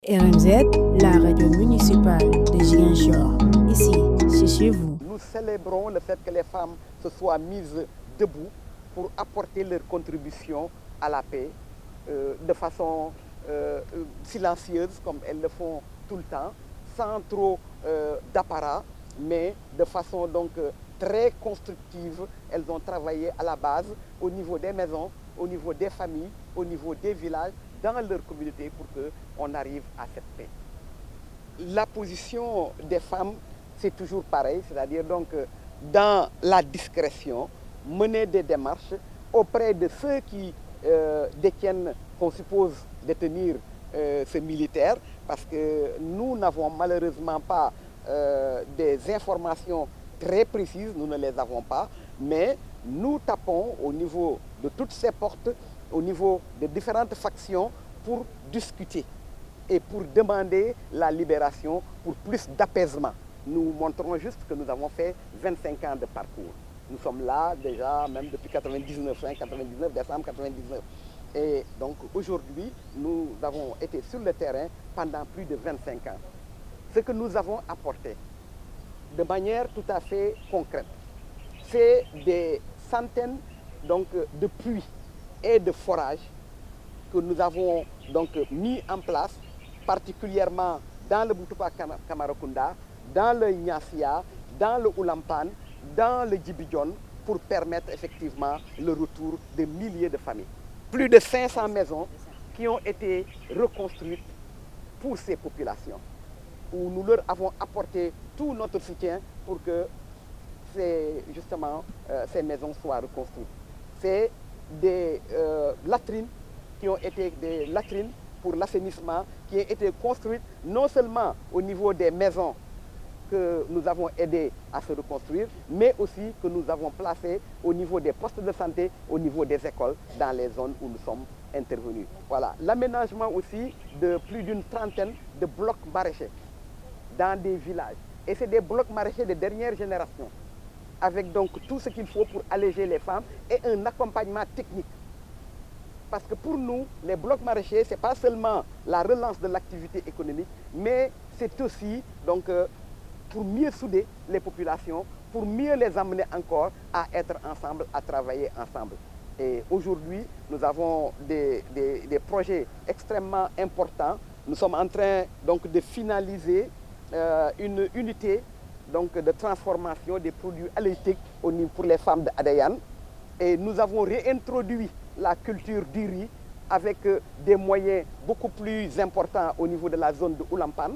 RMZ, la radio municipale de Ziguinchor. Ici, c'est chez vous. Nous célébrons le fait que les femmes se soient mises debout pour apporter leur contribution à la paix de façon silencieuse, comme elles le font tout le temps, sans trop d'apparat, mais de façon donc très constructive. Elles ont travaillé à la base, au niveau des maisons, au niveau des familles, au niveau des villages, dans leur communauté pour qu'on arrive à cette paix. La position des femmes, c'est toujours pareil, c'est-à-dire donc dans la discrétion, mener des démarches auprès de ceux qui détiennent, qu'on suppose détenir ce militaire, parce que nous n'avons malheureusement pas des informations très précises, nous ne les avons pas, mais nous tapons au niveau de toutes ces portes, au niveau des différentes factions pour discuter et pour demander la libération pour plus d'apaisement. Nous montrons juste que nous avons fait 25 ans de parcours. Nous sommes là déjà même depuis 99, fin 99, décembre 99. Et donc aujourd'hui, nous avons été sur le terrain pendant plus de 25 ans. Ce que nous avons apporté de manière tout à fait concrète, c'est des centaines donc, de puits et de forages que nous avons donc mis en place, particulièrement dans le Boutoupa Kamarakunda, dans le Nyassia, dans le Oulampan, dans le Djibidjon, pour permettre effectivement le retour de milliers de familles. Plus de 500 maisons qui ont été reconstruites pour ces populations, où nous leur avons apporté tout notre soutien pour que ces maisons soient reconstruites. C'est des latrines qui ont été des latrines pour l'assainissement, qui ont été construites non seulement au niveau des maisons que nous avons aidé à se reconstruire, mais aussi que nous avons placées au niveau des postes de santé, au niveau des écoles, dans les zones où nous sommes intervenus. Voilà. L'aménagement aussi de plus d'une trentaine de blocs maraîchers dans des villages. Et c'est des blocs maraîchers de dernière génération, avec donc tout ce qu'il faut pour alléger les femmes et un accompagnement technique. Parce que pour nous, les blocs maraîchers, ce n'est pas seulement la relance de l'activité économique, mais c'est aussi donc, pour mieux souder les populations, pour mieux les amener encore à être ensemble, à travailler ensemble. Et aujourd'hui, nous avons des projets extrêmement importants. Nous sommes en train donc, de finaliser une unité donc, de transformation des produits halieutiques pour les femmes d'Adayan. Et nous avons réintroduit la culture du riz avec des moyens beaucoup plus importants au niveau de la zone de Oulampan.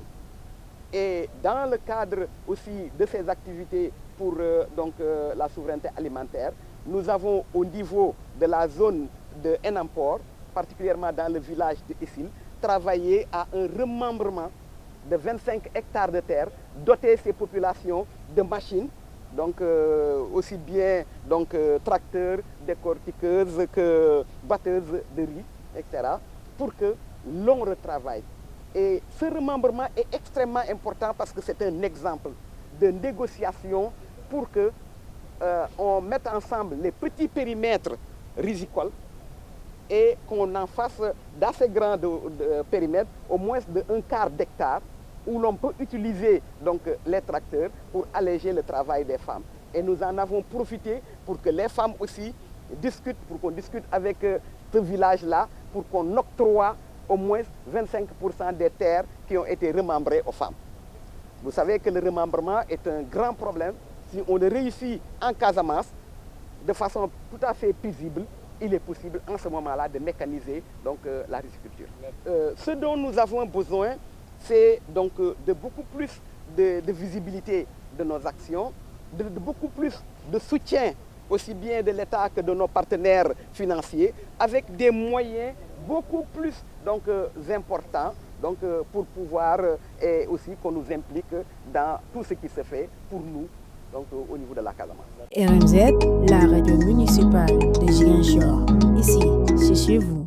Et dans le cadre aussi de ces activités pour la souveraineté alimentaire, nous avons au niveau de la zone de Enampor, particulièrement dans le village de Essil, travaillé à un remembrement de 25 hectares de terre, doter ces populations de machines, donc aussi bien tracteurs, décortiqueuses que batteuses de riz, etc., pour que l'on retravaille. Et ce remembrement est extrêmement important parce que c'est un exemple de négociation pour qu'on mette ensemble les petits périmètres rizicoles et qu'on en fasse d'assez grands périmètres, au moins d'un quart d'hectare, où l'on peut utiliser donc, les tracteurs pour alléger le travail des femmes. Et nous en avons profité pour que les femmes aussi discutent, pour qu'on discute avec ce village-là, pour qu'on octroie au moins 25% des terres qui ont été remembrées aux femmes. Vous savez que le remembrement est un grand problème. Si on le réussit en Casamance, de façon tout à fait paisible, il est possible en ce moment-là de mécaniser donc, la riziculture. Ce dont nous avons besoin, c'est donc de beaucoup plus de visibilité de nos actions, de beaucoup plus de soutien aussi bien de l'État que de nos partenaires financiers, avec des moyens beaucoup plus donc, importants donc, pour pouvoir et aussi qu'on nous implique dans tout ce qui se fait pour nous donc, au niveau de la Casamance. RMZ, la radio municipale de Ziguinchor. Ici, c'est chez vous.